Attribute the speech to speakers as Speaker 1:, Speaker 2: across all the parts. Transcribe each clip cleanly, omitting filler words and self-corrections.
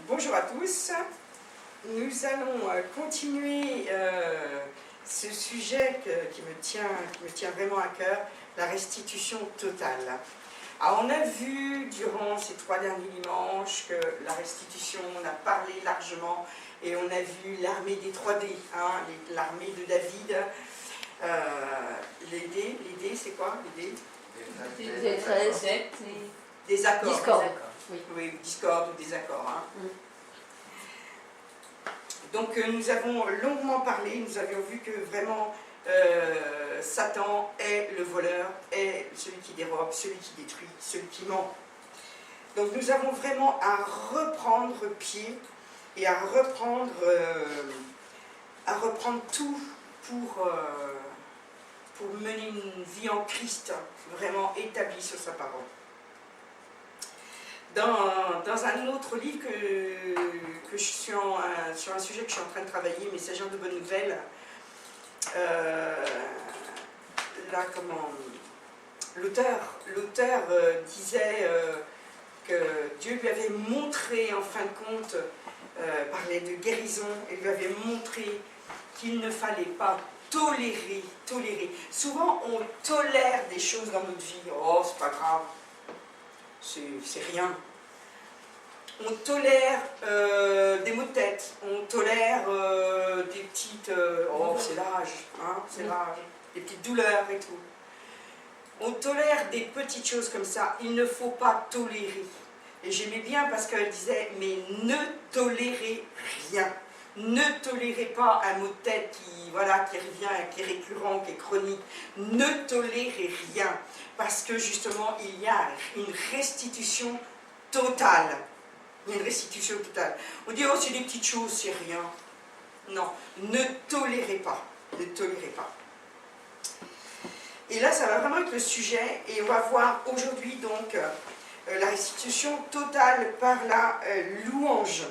Speaker 1: Bonjour à tous, nous allons continuer ce sujet qui me tient vraiment à cœur, la restitution totale. Alors on a vu durant ces 3 derniers dimanches que la restitution, on a parlé largement et on a vu l'armée des 3D, hein, l'armée de David, les dés c'est quoi les dés? Des accords.
Speaker 2: Discorde.
Speaker 1: Oui, discorde ou désaccord. Hein. Donc nous avons longuement parlé, nous avions vu que vraiment Satan est le voleur, est celui qui dérobe, celui qui détruit, celui qui ment. Donc nous avons vraiment à reprendre pied et à reprendre tout pour mener une vie en Christ, vraiment établie sur sa parole. Dans un autre livre que je suis sur un sujet que je suis en train de travailler, Messager de bonnes nouvelles, l'auteur disait que Dieu lui avait montré, en fin de compte, parlait de guérison, et lui avait montré qu'il ne fallait pas tolérer. Souvent, on tolère des choses dans notre vie. Oh, c'est pas grave. C'est rien. On tolère des maux de tête, on tolère des petites... oh, c'est l'âge, hein, c'est l'âge, des petites douleurs et tout. On tolère des petites choses comme ça, il ne faut pas tolérer. Et j'aimais bien parce qu'elle disait, mais ne tolérez rien. Ne tolérez pas un mot de tête qui revient, qui est récurrent, qui est chronique. Ne tolérez rien. Parce que justement, il y a une restitution totale. Il y a une restitution totale. On dit, oh, c'est des petites choses, c'est rien. Non, ne tolérez pas. Ne tolérez pas. Et là, ça va vraiment être le sujet. Et on va voir aujourd'hui, donc, la restitution totale par la louange.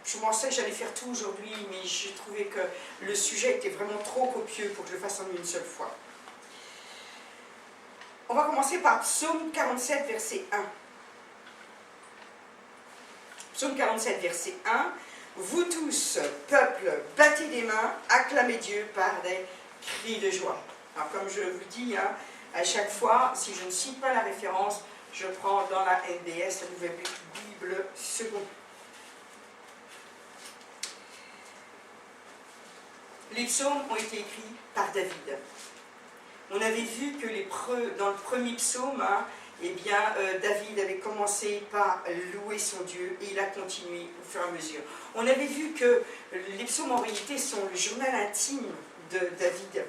Speaker 1: Je pensais que j'allais faire tout aujourd'hui, mais j'ai trouvé que le sujet était vraiment trop copieux pour que je le fasse en une seule fois. On va commencer par Psaume 47, verset 1. Psaume 47, verset 1. Vous tous, peuple, battez des mains, acclamez Dieu par des cris de joie. Alors comme je vous dis, hein, à chaque fois, si je ne cite pas la référence, je prends dans la NBS, la Nouvelle Bible seconde. Les psaumes ont été écrits par David. On avait vu que dans le premier psaume, hein, David avait commencé par louer son Dieu et il a continué au fur et à mesure. On avait vu que les psaumes en réalité sont le journal intime de David.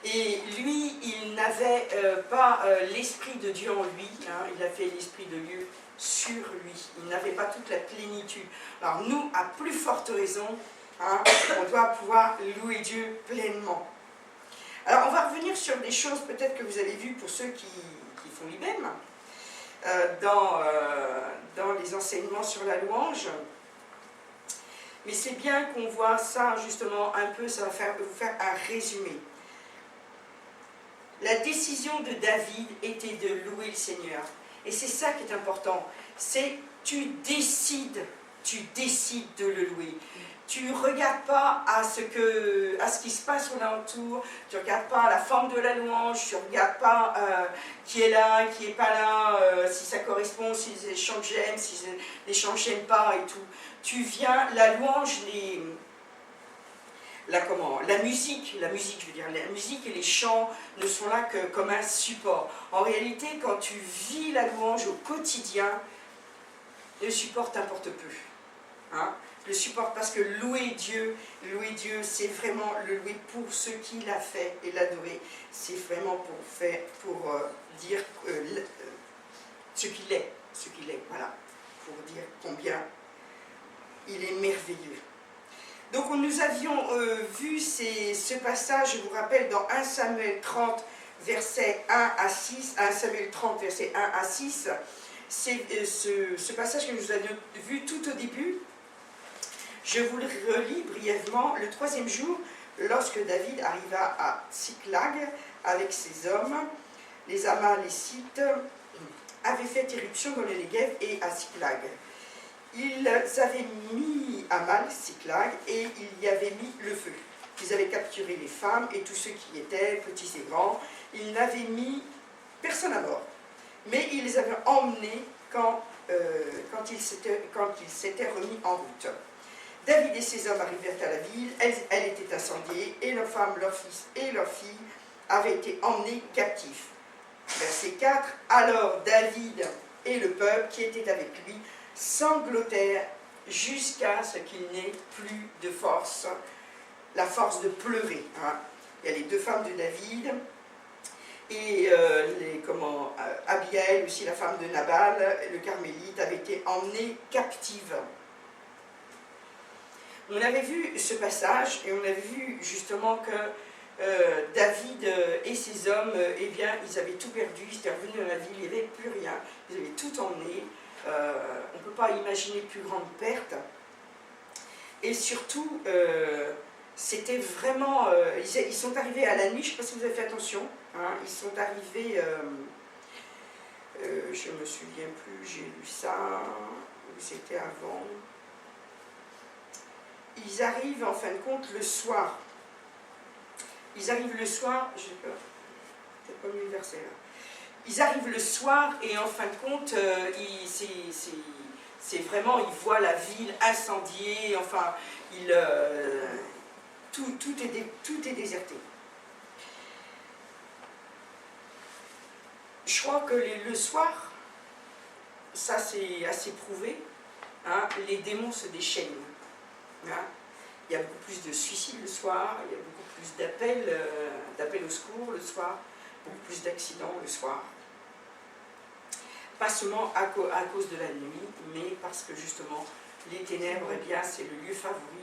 Speaker 1: Et lui, il n'avait pas l'Esprit de Dieu en lui, hein, il avait l'Esprit de Dieu sur lui. Il n'avait pas toute la plénitude. Alors nous, à plus forte raison, hein, on doit pouvoir louer Dieu pleinement. Alors on va revenir sur des choses peut-être que vous avez vues pour ceux qui font l'IBEM, dans les enseignements sur la louange. Mais c'est bien qu'on voit ça justement un peu, ça va vous faire un résumé. La décision de David était de louer le Seigneur. Et c'est ça qui est important. C'est tu décides de le louer. Tu ne regardes pas à ce qui se passe au alentour, tu ne regardes pas la forme de la louange, tu ne regardes pas qui est là, qui n'est pas là, si ça correspond, si les chants que j'aime, si les chants que je n'aime pas et tout. Tu viens, la louange, la musique et les chants ne sont là que comme un support. En réalité, quand tu vis la louange au quotidien, le support t'importe peu. Hein? Le support, parce que louer Dieu, c'est vraiment le louer pour ce qu'il a fait et l'adorer. C'est vraiment pour dire ce qu'il est, voilà, pour dire combien il est merveilleux. Donc nous avions vu ce passage, je vous rappelle, dans 1 Samuel 30, versets 1 à 6, 1 Samuel 30, versets 1 à 6, c'est ce passage que nous avions vu tout au début. Je vous le relis brièvement. Le 3e jour, lorsque David arriva à Tsiklag avec ses hommes, les Amalécites avaient fait éruption dans le Negev et à Siklag. Ils avaient mis à mal Siklag et ils y avaient mis le feu. Ils avaient capturé les femmes et tous ceux qui y étaient, petits et grands. Ils n'avaient mis personne à mort. Mais ils les avaient emmenés quand ils s'étaient remis en route. David et ses hommes arrivèrent à la ville, elle était incendiée, et leurs femmes, leurs fils et leurs filles avaient été emmenés captifs. Verset 4, alors David et le peuple qui était avec lui sanglotèrent jusqu'à ce qu'il n'ait plus de force, la force de pleurer. Hein. Il y a les deux femmes de David, et Abigail, aussi la femme de Nabal, le Carmélite, avait été emmenée captive. On avait vu ce passage et on avait vu justement que David et ses hommes, eh bien, ils avaient tout perdu, ils étaient revenus dans la ville, il n'y avait plus rien, ils avaient tout emmené. On ne peut pas imaginer plus grande perte. Et surtout, c'était vraiment... ils sont arrivés à la nuit, je ne sais pas si vous avez fait attention, hein, ils sont arrivés... je ne me souviens plus, j'ai lu ça, ou c'était avant... Ils arrivent en fin de compte le soir. Ils arrivent le soir, j'ai peur, peut-être pas mis le verset là. Ils arrivent le soir et en fin de compte, c'est vraiment, ils voient la ville incendiée, enfin, tout est déserté. Je crois que le soir, ça c'est assez prouvé, hein, les démons se déchaînent. Hein. Il y a beaucoup plus de suicides le soir, il y a beaucoup plus d'appels au secours le soir, beaucoup plus d'accidents le soir. Pas seulement à cause de la nuit, mais parce que justement, les ténèbres, eh bien, c'est le lieu favori,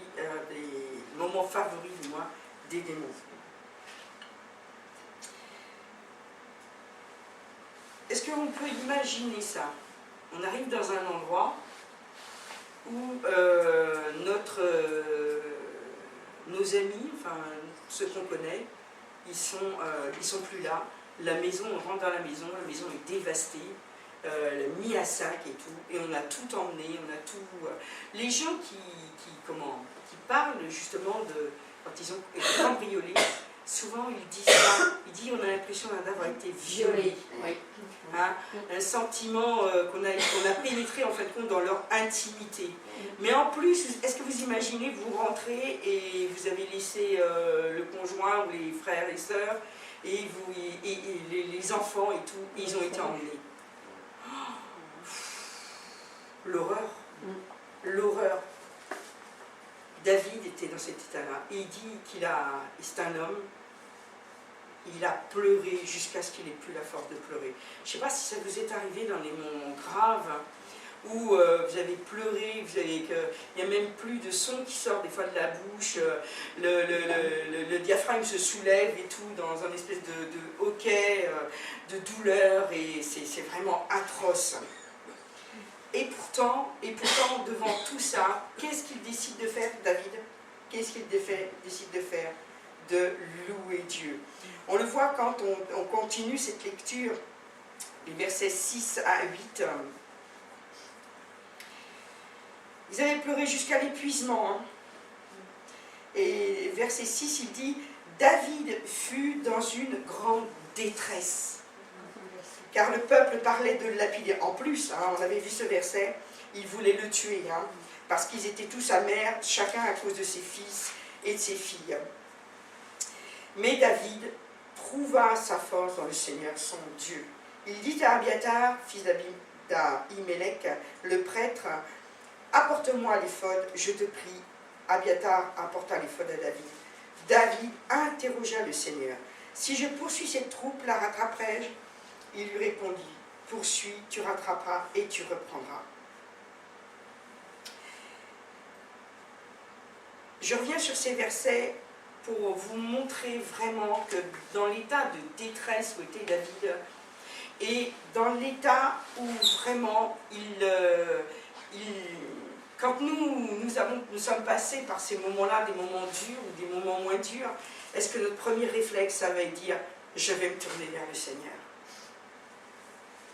Speaker 1: des moments favoris du moins, des démons. Est-ce qu'on peut imaginer ça? On arrive dans un endroit où nos amis, enfin ceux qu'on connaît, ils sont plus là. La maison, on rentre dans la maison est dévastée, mis à sac et tout, et on a tout emmené, on a tout. Les gens qui parlent justement de quand ils ont été cambriolés, souvent ils disent ça. Ils disent on a l'impression d'avoir été violés. Oui. Hein, un sentiment qu'on a pénétré en fin de compte dans leur intimité. Mais en plus, est-ce que vous imaginez, vous rentrez et vous avez laissé le conjoint ou les frères et sœurs et les enfants et tout, et ils ont été emmenés. Oh, l'horreur. L'horreur. David était dans cet état-là. Et il dit c'est un homme. Il a pleuré jusqu'à ce qu'il n'ait plus la force de pleurer. Je ne sais pas si ça vous est arrivé dans les moments graves où vous avez pleuré, il n'y a même plus de son qui sort des fois de la bouche, le diaphragme se soulève et tout dans un espèce de hoquet, de douleur, et c'est vraiment atroce. Et pourtant, devant tout ça, qu'est-ce qu'il décide de faire, David? Qu'est-ce qu'il décide de faire? De louer Dieu. On le voit quand on continue cette lecture, les versets 6 à 8. Ils avaient pleuré jusqu'à l'épuisement. Hein. Et verset 6, il dit « David fut dans une grande détresse. » Car le peuple parlait de le lapider. En plus, hein, on avait vu ce verset, il voulait le tuer, hein, parce qu'ils étaient tous amers, chacun à cause de ses fils et de ses filles. Mais David trouva sa force dans le Seigneur, son Dieu. Il dit à Abiatar, fils d'Ahimelech, le prêtre, « Apporte-moi l'éphod, je te prie. » Abiatar apporta l'éphod à David. David interrogea le Seigneur. « Si je poursuis cette troupe, la rattraperai-je » Il lui répondit, « Poursuis, tu rattraperas et tu reprendras. » Je reviens sur ces versets pour vous montrer vraiment que dans l'état de détresse où était David, et dans l'état où vraiment quand nous sommes passés par ces moments-là, des moments durs ou des moments moins durs, est-ce que notre premier réflexe, ça va être dire « je vais me tourner vers le Seigneur ».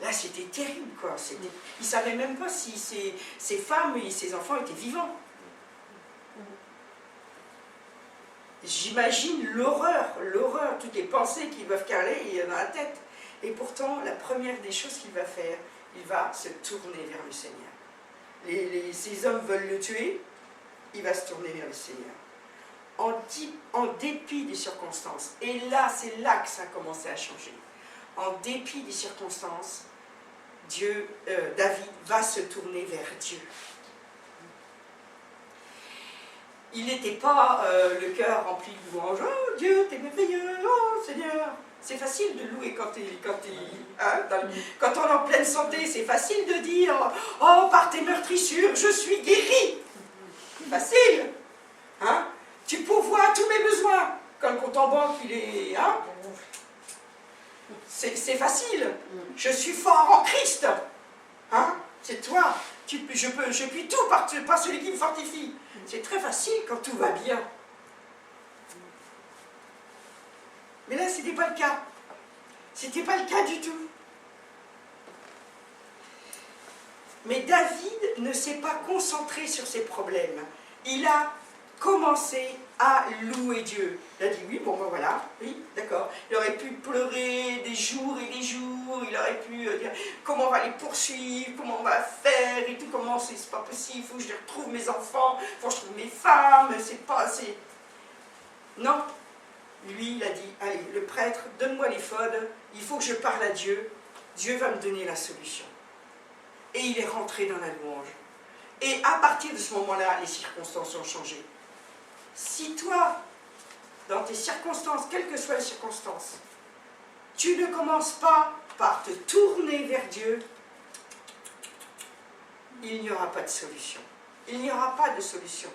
Speaker 1: Là, c'était terrible, quoi. Il ne savait même pas si ses femmes et ses enfants étaient vivants. J'imagine l'horreur, toutes les pensées qui doivent caler dans la tête. Et pourtant, la première des choses qu'il va faire, il va se tourner vers le Seigneur. Ces hommes veulent le tuer, il va se tourner vers le Seigneur. En dépit des circonstances. Et là, c'est là que ça a commencé à changer. En dépit des circonstances, David va se tourner vers Dieu. Il n'était pas le cœur rempli de louanges. Oh Dieu, t'es merveilleux, oh Seigneur. C'est facile de louer quand on est en pleine santé. C'est facile de dire oh, par tes meurtrissures, je suis guéri. Facile. Hein? Tu pourvois tous mes besoins. Quand le compte en banque, il est. Hein? C'est facile. Je suis fort en Christ. Hein? C'est toi. Je puis tout par celui qui me fortifie. C'est très facile quand tout va bien. Mais là, ce n'était pas le cas. Ce n'était pas le cas du tout. Mais David ne s'est pas concentré sur ses problèmes. Il a commencé à louer Dieu. Il a dit oui, bon ben voilà, oui, d'accord. Il aurait pu pleurer des jours et des jours, il aurait pu dire comment on va les poursuivre, comment on va faire et tout, comment c'est pas possible, il faut que je retrouve mes enfants, il faut que je trouve mes femmes, c'est pas assez. Non, lui il a dit, allez, le prêtre, donne-moi l'éphod, il faut que je parle à Dieu, Dieu va me donner la solution. Et il est rentré dans la louange. Et à partir de ce moment-là, les circonstances ont changé. Si toi, dans tes circonstances, quelles que soient les circonstances, tu ne commences pas par te tourner vers Dieu, il n'y aura pas de solution. Il n'y aura pas de solution.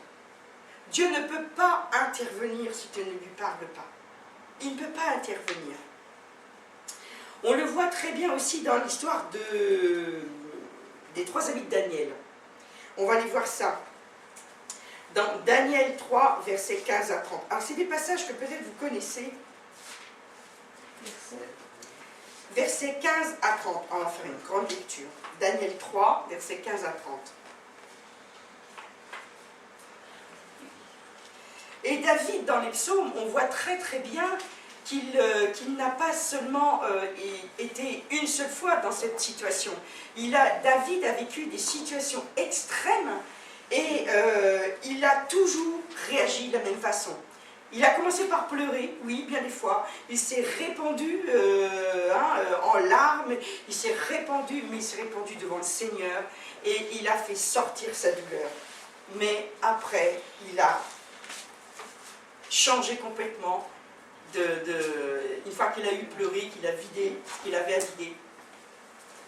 Speaker 1: Dieu ne peut pas intervenir si tu ne lui parles pas. Il ne peut pas intervenir. On le voit très bien aussi dans l'histoire des 3 amis de Daniel. On va aller voir ça. Dans Daniel 3, versets 15 à 30. Alors, c'est des passages que peut-être vous connaissez. Versets 15 à 30. On va faire une grande lecture. Daniel 3, versets 15 à 30. Et David, dans les psaumes, on voit très très bien qu'il n'a pas seulement été une seule fois dans cette situation. David a vécu des situations extrêmes et il a toujours réagi de la même façon. Il a commencé par pleurer, oui, bien des fois. Il s'est répandu en larmes, il s'est répandu devant le Seigneur et il a fait sortir sa douleur. Mais après, il a changé complètement. Une fois qu'il a eu pleuré, qu'il a vidé ce qu'il avait à vider,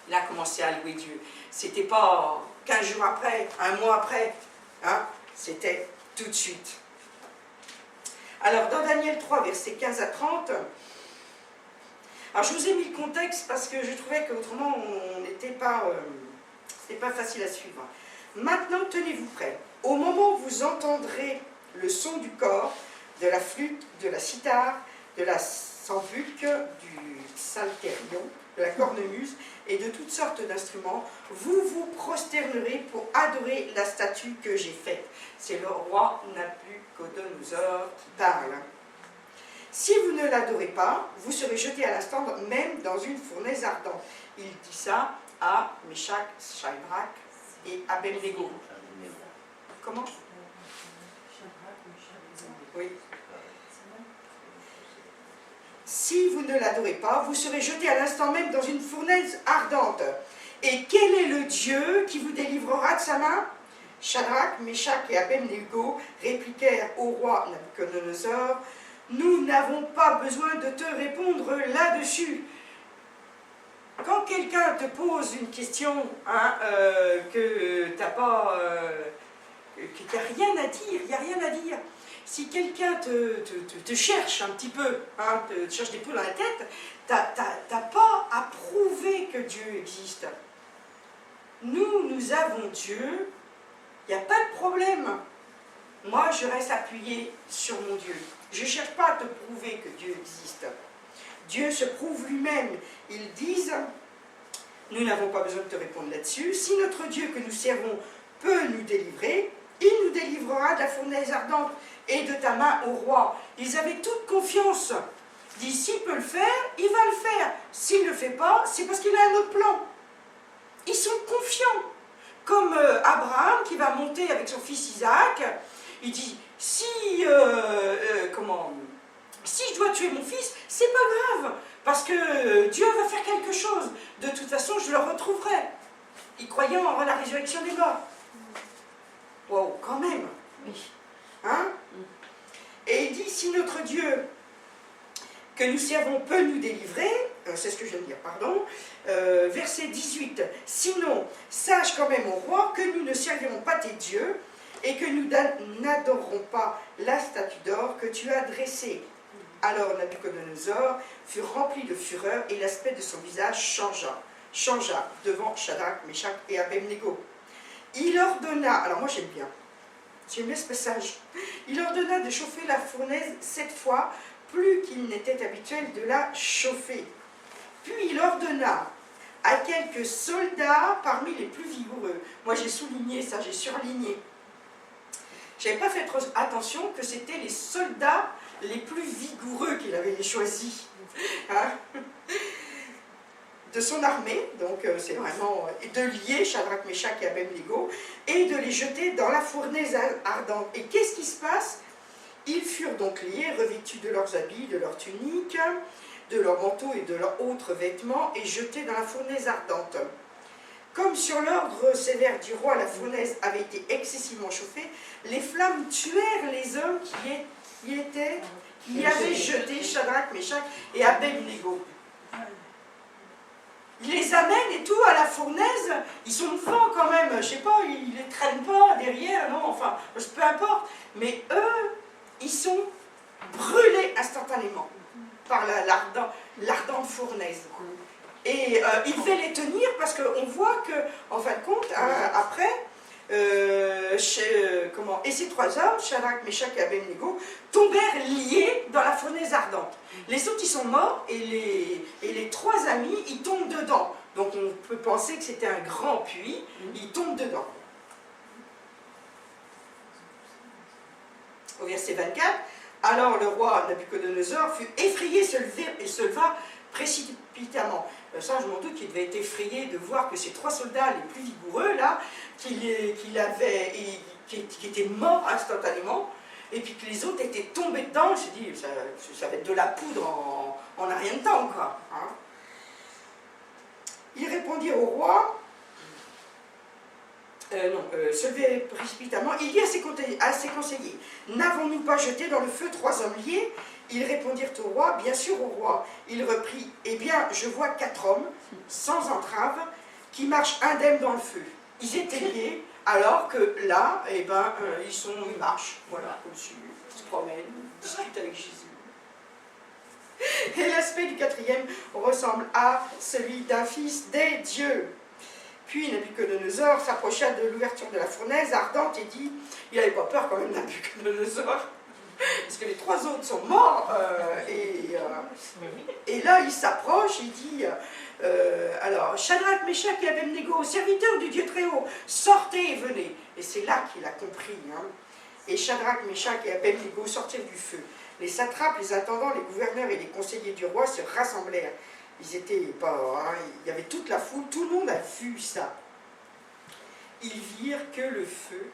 Speaker 1: il a commencé à louer Dieu. C'était pas 15 jours après, un mois après, hein, c'était tout de suite. Alors dans Daniel 3, versets 15 à 30, alors je vous ai mis le contexte parce que je trouvais qu'autrement c'était pas facile à suivre. Maintenant tenez-vous prêts. Au moment où vous entendrez le son du cor, de la flûte, de la cithare, de la sambuc, du psalterion, de la cornemuse et de toutes sortes d'instruments, vous vous prosternerez pour adorer la statue que j'ai faite. C'est le roi Nabuchodonosor qui parle. Si vous ne l'adorez pas, vous serez jeté à l'instant même dans une fournaise ardente. Il dit ça à Meshach, Shadrach et Abednego. Comment? Oui. Si vous ne l'adorez pas, vous serez jeté à l'instant même dans une fournaise ardente. Et quel est le Dieu qui vous délivrera de sa main? Shadrach, Meshach et Abednego répliquèrent au roi Nabuchodonosor, nous n'avons pas besoin de te répondre là-dessus. Quand quelqu'un te pose une question que tu n'as pas, qu'il n'y a rien à dire, il n'y a rien à dire. Si quelqu'un te cherche un petit peu, te cherche des poules dans la tête, tu n'as pas à prouver que Dieu existe. Nous avons Dieu, il n'y a pas de problème. Moi, je reste appuyé sur mon Dieu. Je ne cherche pas à te prouver que Dieu existe. Dieu se prouve lui-même. Ils disent, nous n'avons pas besoin de te répondre là-dessus. Si notre Dieu que nous servons peut nous délivrer, il nous délivrera de la fournaise ardente et de ta main au roi. Ils avaient toute confiance. Il dit, s'il peut le faire, il va le faire. S'il ne le fait pas, c'est parce qu'il a un autre plan. Ils sont confiants. Comme Abraham qui va monter avec son fils Isaac, il dit, si je dois tuer mon fils, c'est pas grave, parce que Dieu va faire quelque chose. De toute façon, je le retrouverai. Il croyait en la résurrection des morts. Wow, quand même. Hein? Et il dit, si notre Dieu que nous servons peut nous délivrer, c'est ce que je viens de dire, pardon, verset 18, sinon, sache quand même au roi que nous ne servirons pas tes dieux et que nous n'adorerons pas la statue d'or que tu as dressée. Alors Nabuchodonosor fut rempli de fureur et l'aspect de son visage changea devant Shadrach, Meshach et Abednego. Il ordonna, alors moi j'aime bien ce passage, il ordonna de chauffer la fournaise 7 fois, plus qu'il n'était habituel de la chauffer. Puis il ordonna à quelques soldats parmi les plus vigoureux. Moi j'ai souligné ça, j'ai surligné. J'avais pas fait trop attention que c'était les soldats les plus vigoureux qu'il avait choisis. Hein, de son armée, donc c'est vraiment de lier Shadrach, Meshach et Abednego, et de les jeter dans la fournaise ardente. Et qu'est-ce qui se passe? Ils furent donc liés, revêtus de leurs habits, de leurs tuniques, de leurs manteaux et de leurs autres vêtements, et jetés dans la fournaise ardente. Comme sur l'ordre sévère du roi, la fournaise avait été excessivement chauffée, les flammes tuèrent les hommes qui avaient jeté Shadrach, Meshach et Abednego. Ils les amènent et tout à la fournaise, ils sont devant quand même, je sais pas, ils les traînent pas derrière, non, enfin, peu importe. Mais eux, ils sont brûlés instantanément par l'ardente fournaise. Et il devait les tenir parce qu'on voit que, en fin de compte, après, et ces 3 hommes, Shadrach, Meshach et Abednego, tombèrent liés dans la fournaise ardente. Les autres, ils sont morts et les 3 amis, ils tombent dedans. Donc on peut penser que c'était un grand puits, ils tombent dedans. Au verset 24, alors le roi Nabuchodonosor fut effrayé et se leva précipitamment. Ça, je m'en doute qu'il devait être effrayé de voir que ces 3 soldats les plus vigoureux, là, qui étaient morts instantanément, et puis que les autres étaient tombés dedans. Il s'est dit, ça va être de la poudre en un rien de temps, quoi. Hein. Ils répondirent au roi, se lever précipitamment, il dit à ses conseillers, n'avons-nous pas jeté dans le feu 3 hommes liés? Ils répondirent au roi, bien sûr au roi. Il reprit, eh bien, je vois 4 hommes, sans entrave, qui marchent indemnes dans le feu. Ils étaient liés, alors que là, eh ben, ils marchent, voilà, au-dessus, ils se promènent, ils discutent avec Jésus. Et l'aspect du 4e ressemble à celui d'un fils des dieux. Puis Nabuchodonosor s'approcha de l'ouverture de la fournaise ardente et dit, il n'avait pas peur quand même, Nabuchodonosor, parce que les 3 autres sont morts, et là il s'approche, il dit, alors, Shadrach, Meshach et Abednego, serviteurs du Dieu très haut, sortez et venez. Et c'est là qu'il a compris. Hein. Et Shadrach, Meshach et Abednego sortirent du feu. Les satrapes, les intendants, les gouverneurs et les conseillers du roi se rassemblèrent. Ils étaient pas, hein, il y avait toute la foule, tout le monde a vu ça. Ils virent que le feu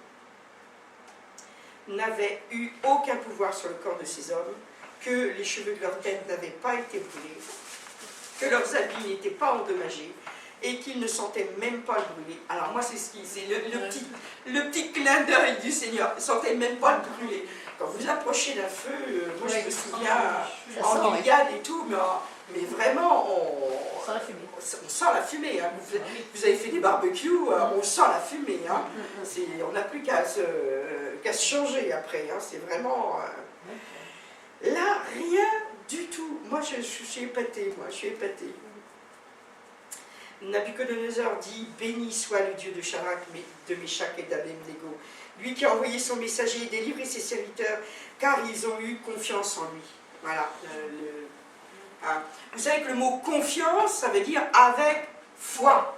Speaker 1: n'avait eu aucun pouvoir sur le corps de ces hommes, que les cheveux de leur tête n'avaient pas été brûlés, que leurs habits n'étaient pas endommagés, et qu'ils ne sentaient même pas le brûler. Alors moi, c'est le petit clin d'œil du Seigneur, ils ne sentaient même pas le brûler. Quand vous approchez d'un feu, moi je me souviens en Guyane et tout, mais vraiment, on sent la fumée. Hein. Vous avez fait des barbecues, on sent la fumée. Hein. On n'a plus qu'à se changer après. Hein. C'est vraiment... là, rien du tout. Moi, je suis épatée. Nabuchodonosor dit, béni soit le Dieu de Shadrach, de Meshach et d'Abednego, lui qui a envoyé son messager et délivré ses serviteurs, car ils ont eu confiance en lui. Voilà. Hein. Vous savez que le mot confiance, ça veut dire avec foi.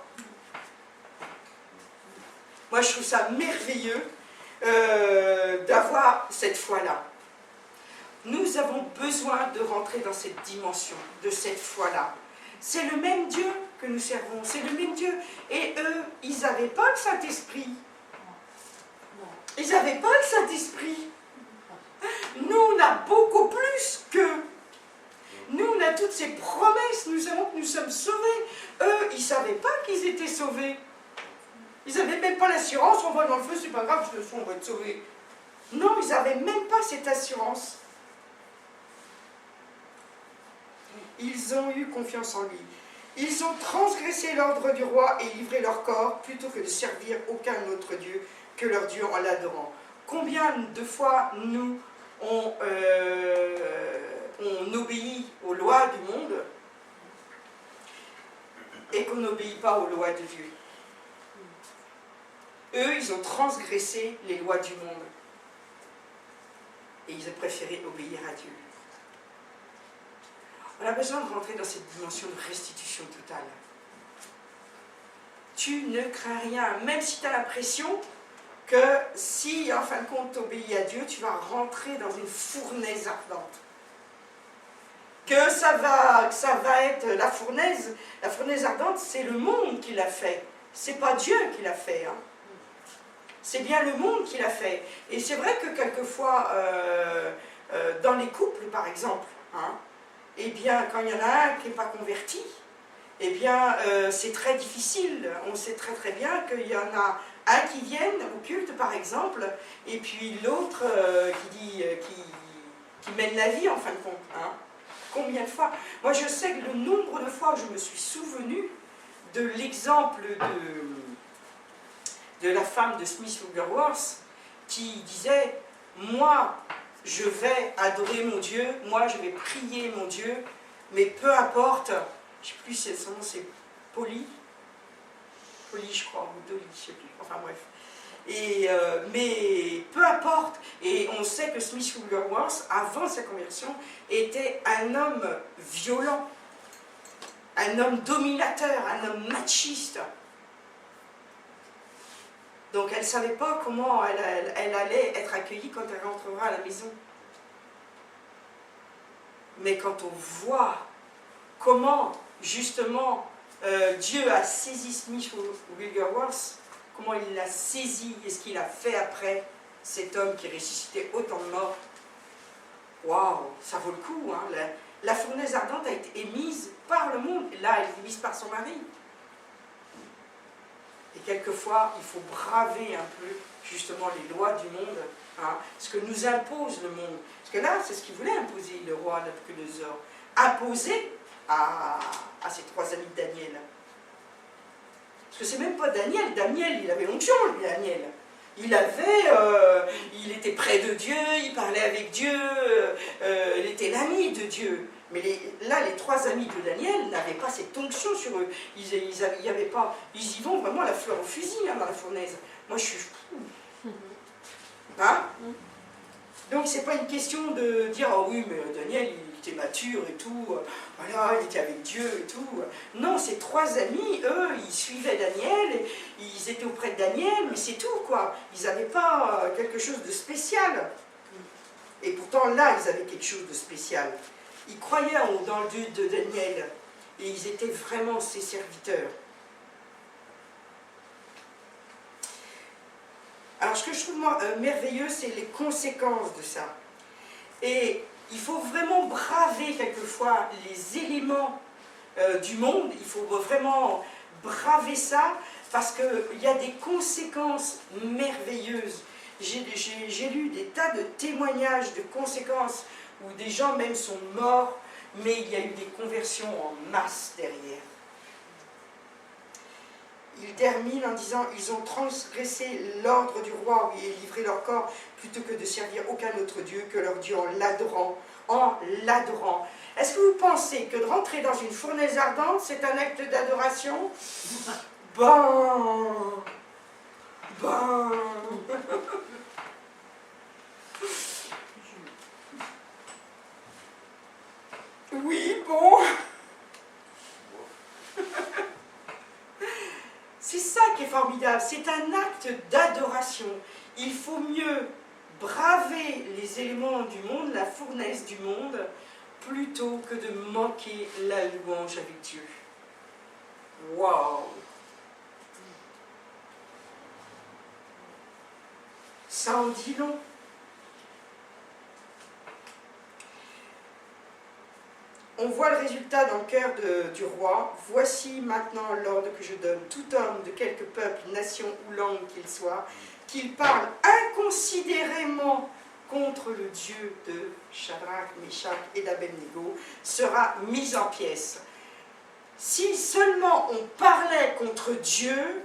Speaker 1: Moi, je trouve ça merveilleux d'avoir cette foi-là. Nous avons besoin de rentrer dans cette dimension, de cette foi-là. C'est le même Dieu que nous servons, c'est le même Dieu. Et eux, ils n'avaient pas le Saint-Esprit. Ils n'avaient pas le Saint-Esprit. Nous, on a beaucoup plus qu'eux. Nous, on a toutes ces promesses, nous savons que nous sommes sauvés. Eux, ils ne savaient pas qu'ils étaient sauvés. Ils n'avaient même pas l'assurance, on va dans le feu, c'est pas grave, on va être sauvés. Non, ils n'avaient même pas cette assurance. Ils ont eu confiance en lui. Ils ont transgressé l'ordre du roi et livré leur corps plutôt que de servir aucun autre Dieu que leur Dieu en l'adorant. Combien de fois nous, on obéit aux lois du monde et qu'on n'obéit pas aux lois de Dieu. Eux, ils ont transgressé les lois du monde et ils ont préféré obéir à Dieu. On a besoin de rentrer dans cette dimension de restitution totale. Tu ne crains rien, même si tu as l'impression que si, en fin de compte, tu obéis à Dieu, tu vas rentrer dans une fournaise ardente. Que ça va être la fournaise ardente, c'est le monde qui l'a fait. C'est pas Dieu qui l'a fait. Hein. C'est bien le monde qui l'a fait. Et c'est vrai que quelquefois, dans les couples, par exemple, hein, eh bien, quand il y en a un qui n'est pas converti, eh bien, c'est très difficile. On sait très très bien qu'il y en a un qui vienne au culte, par exemple, et puis l'autre qui mène la vie, en fin de compte. Hein. Combien de fois? Moi, je sais que le nombre de fois où je me suis souvenu de l'exemple de la femme de Smith Wigglesworth qui disait « Moi, je vais adorer mon Dieu, moi je vais prier mon Dieu, mais peu importe, je ne sais plus son nom, c'est Polly, je crois, ou Dolly, je ne sais plus, enfin bref. Mais peu importe, et on sait que Smith Wigglesworth, avant sa conversion, était un homme violent, un homme dominateur, un homme machiste. Donc elle ne savait pas comment elle allait être accueillie quand elle rentrera à la maison. Mais quand on voit comment, justement, Dieu a saisi Smith Wigglesworth, comment il l'a saisi et ce qu'il a fait après, cet homme qui ressuscitait autant de morts, waouh, ça vaut le coup. Hein. La fournaise ardente a été émise par le monde, là elle est émise par son mari. Et quelquefois, il faut braver un peu, justement, les lois du monde, hein, ce que nous impose le monde. Parce que là, c'est ce qu'il voulait imposer, le roi Nabuchodonosor. Imposer à ses trois amis de Daniel. Parce que c'est même pas Daniel. Daniel, il avait l'onction, lui, Daniel. Il était près de Dieu, il parlait avec Dieu, il était l'ami de Dieu. Mais les trois amis de Daniel n'avaient pas cette onction sur eux. Ils y vont vraiment à la fleur au fusil, hein, dans la fournaise. Moi, je suis fou. Hein? Donc, c'est pas une question de dire « Ah oui, mais Daniel, il était mature et tout. Voilà, il était avec Dieu et tout. » Non, ces trois amis, eux, ils suivaient Daniel, ils étaient auprès de Daniel, mais c'est tout, quoi. Ils n'avaient pas quelque chose de spécial. Et pourtant, là, ils avaient quelque chose de spécial. Ils croyaient dans le Dieu de Daniel et ils étaient vraiment ses serviteurs. Alors ce que je trouve merveilleux, c'est les conséquences de ça. Et il faut vraiment braver quelquefois les éléments du monde, il faut vraiment braver ça parce qu'il y a des conséquences merveilleuses. J'ai lu des tas de témoignages de conséquences où des gens même sont morts, mais il y a eu des conversions en masse derrière. Il termine en disant « Ils ont transgressé l'ordre du roi et livré leur corps plutôt que de servir aucun autre Dieu que leur Dieu en l'adorant. » En l'adorant. Est-ce que vous pensez que de rentrer dans une fournaise ardente, c'est un acte d'adoration? Bon. Oui, bon. C'est ça qui est formidable, c'est un acte d'adoration. Il faut mieux braver les éléments du monde, la fournaise du monde, plutôt que de manquer la louange avec Dieu. Waouh! Ça en dit long. On voit le résultat dans le cœur du roi. Voici maintenant l'ordre que je donne. Tout homme de quelque peuple, nation ou langue qu'il soit, qu'il parle inconsidérément contre le Dieu de Shadrach, Meshach et d'Abednego, sera mis en pièces. Si seulement on parlait contre Dieu,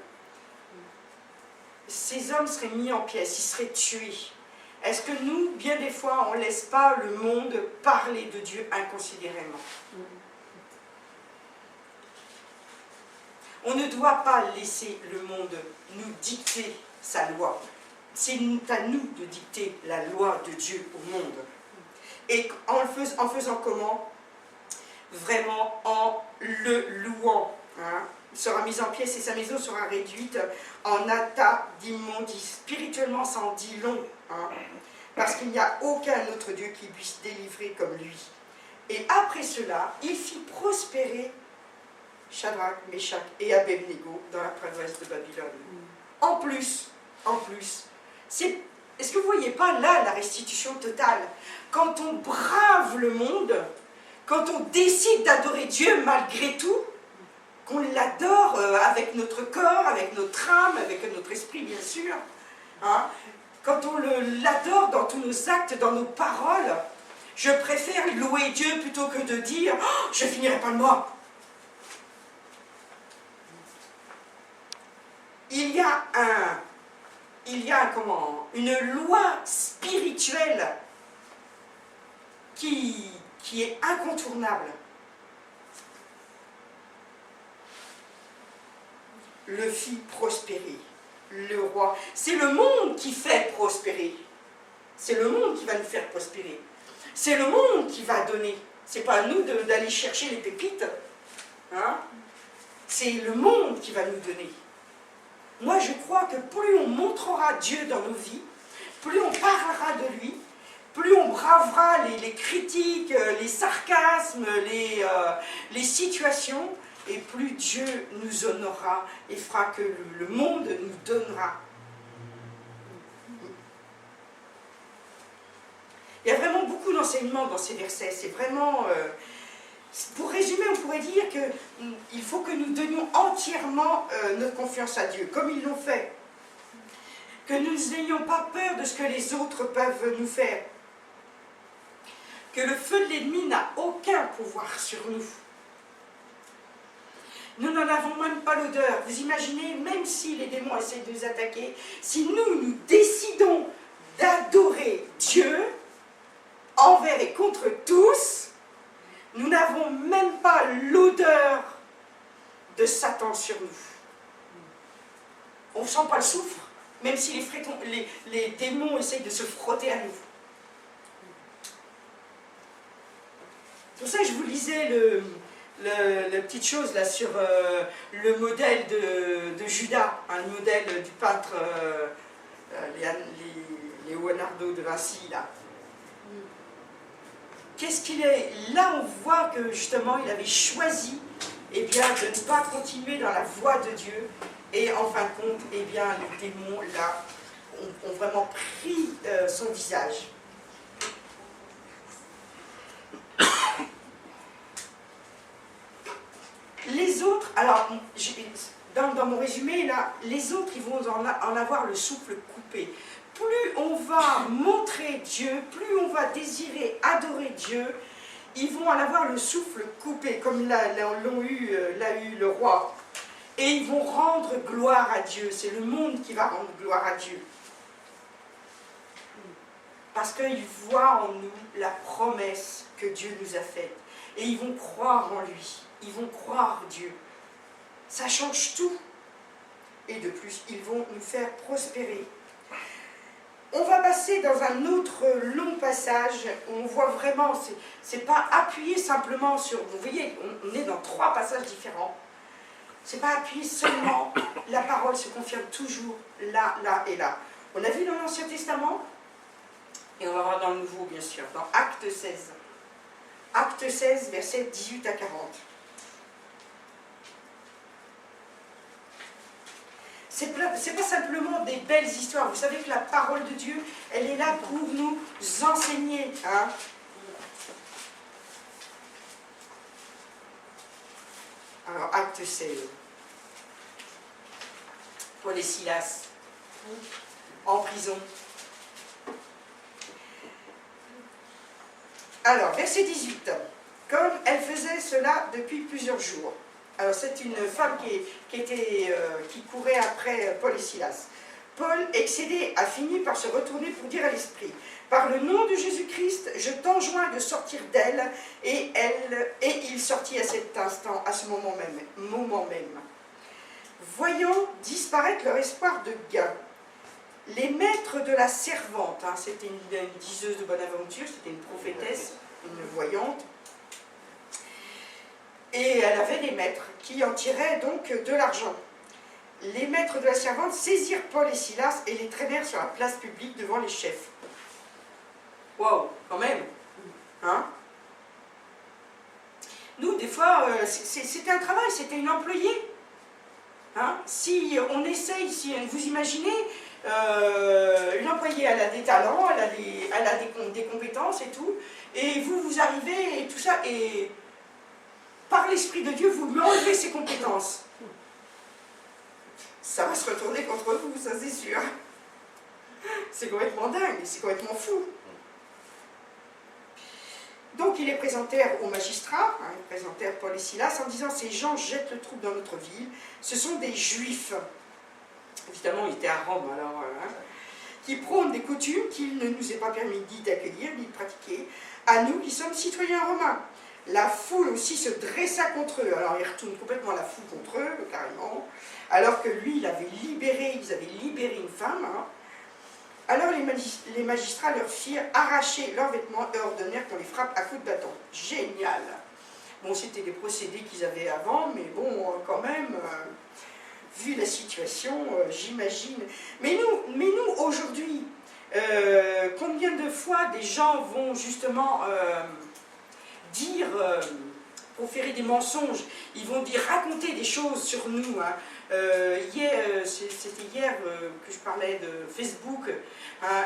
Speaker 1: ces hommes seraient mis en pièces, ils seraient tués. Est-ce que nous, bien des fois, on ne laisse pas le monde parler de Dieu inconsidérément? On ne doit pas laisser le monde nous dicter sa loi. C'est à nous de dicter la loi de Dieu au monde. Et en faisant comment? Vraiment en le louant. Hein? Il sera mis en pièces et sa maison sera réduite en atta d'immondices. Spirituellement, ça en dit long. Hein? Parce qu'il n'y a aucun autre Dieu qui puisse délivrer comme lui. Et après cela, il fit prospérer Shadrach, Meshach et Abednego dans la province de Babylone. En plus, est-ce que vous ne voyez pas là la restitution totale? Quand on brave le monde, quand on décide d'adorer Dieu malgré tout, qu'on l'adore avec notre corps, avec notre âme, avec notre esprit bien sûr, hein, quand on l'adore dans tous nos actes, dans nos paroles, je préfère louer Dieu plutôt que de dire oh, « je finirai pas le mois ». Il y a une loi spirituelle qui est incontournable. Le fit prospérer, le roi. C'est le monde qui fait prospérer. C'est le monde qui va nous faire prospérer. C'est le monde qui va donner. C'est pas à nous d'aller chercher les pépites. Hein? C'est le monde qui va nous donner. Moi, je crois que plus on montrera Dieu dans nos vies, plus on parlera de lui, plus on bravera les critiques, les sarcasmes, les situations, et plus Dieu nous honorera et fera que le monde nous donnera. Il y a vraiment beaucoup d'enseignements dans ces versets. C'est vraiment... pour résumer, on pourrait dire qu'il faut que nous donnions entièrement notre confiance à Dieu, comme ils l'ont fait. Que nous n'ayons pas peur de ce que les autres peuvent nous faire. Que le feu de l'ennemi n'a aucun pouvoir sur nous. Nous n'en avons même pas l'odeur. Vous imaginez, même si les démons essaient de nous attaquer, si nous décidons d'adorer Dieu, envers et contre tous, nous n'avons même pas l'odeur de Satan sur nous. On ne sent pas le soufre, même si les démons essayent de se frotter à nous. C'est pour ça que je vous lisais la petite chose là sur le modèle de Judas, le modèle du peintre Leonardo de Vinci là. Qu'est-ce qu'il est? Là, on voit que justement, il avait choisi de ne pas continuer dans la voie de Dieu. Et en fin de compte, les démons, là, ont vraiment pris son visage. Les autres, alors, dans mon résumé, là, les autres, ils vont en avoir le souffle coupé. Plus on va montrer Dieu, plus on va désirer adorer Dieu, ils vont en avoir le souffle coupé, comme l'a eu le roi. Et ils vont rendre gloire à Dieu. C'est le monde qui va rendre gloire à Dieu. Parce qu'ils voient en nous la promesse que Dieu nous a faite. Et ils vont croire en lui. Ils vont croire Dieu. Ça change tout. Et de plus, ils vont nous faire prospérer. On va passer dans un autre long passage où on voit vraiment, c'est pas appuyé simplement sur, vous voyez, on est dans 3 passages différents. C'est pas appuyé seulement la parole se confirme toujours là, là et là. On a vu dans l'Ancien Testament, et on va voir dans le Nouveau, bien sûr, dans Acte 16. Acte 16, versets 18 à 40. C'est pas simplement des belles histoires. Vous savez que la parole de Dieu, elle est là pour nous enseigner. Hein? Alors, Acte 16. Paul et Silas, en prison. Alors, verset 18. Comme elle faisait cela depuis plusieurs jours. Alors, c'est une femme qui courait après Paul et Silas. Paul, excédé, a fini par se retourner pour dire à l'esprit, « Par le nom de Jésus-Christ, je t'enjoins de sortir d'elle. » Et il sortit à cet instant, à ce moment même. Voyant disparaître leur espoir de gain, les maîtres de la servante, hein, c'était une diseuse de bonne aventure, c'était une prophétesse, une voyante, et elle avait des maîtres qui en tiraient donc de l'argent. Les maîtres de la servante saisirent Paul et Silas et les traînèrent sur la place publique devant les chefs. Waouh, quand même, hein? Nous, des fois, c'était un travail, c'était une employée. Hein? Si on essaye, si vous imaginez, une employée, elle a des talents, elle a des compétences et tout, et vous arrivez et tout ça, et par l'Esprit de Dieu, vous lui enlevez ses compétences. Ça va se retourner contre vous, ça c'est sûr. C'est complètement dingue, c'est complètement fou. Donc ils les présentèrent aux magistrats, hein, ils présentèrent Paul et Silas en disant « Ces gens jettent le trouble dans notre ville, ce sont des juifs. » Évidemment, ils étaient à Rome, alors, hein, qui prônent des coutumes qu'il ne nous est pas permis ni d'accueillir, ni de pratiquer, à nous qui sommes citoyens romains. La foule aussi se dressa contre eux, alors ils retournent complètement la foule contre eux, carrément, alors que lui, ils avaient libéré une femme, hein. Alors les magistrats leur firent arracher leurs vêtements et ordonnèrent qu'on les frappe à coups de bâton. Génial! Bon, c'était des procédés qu'ils avaient avant, mais bon, quand même, vu la situation, j'imagine. Mais nous aujourd'hui, combien de fois des gens vont justement dire, proférer des mensonges, ils vont dire, raconter des choses sur nous, hein. C'était hier que je parlais de Facebook, hein,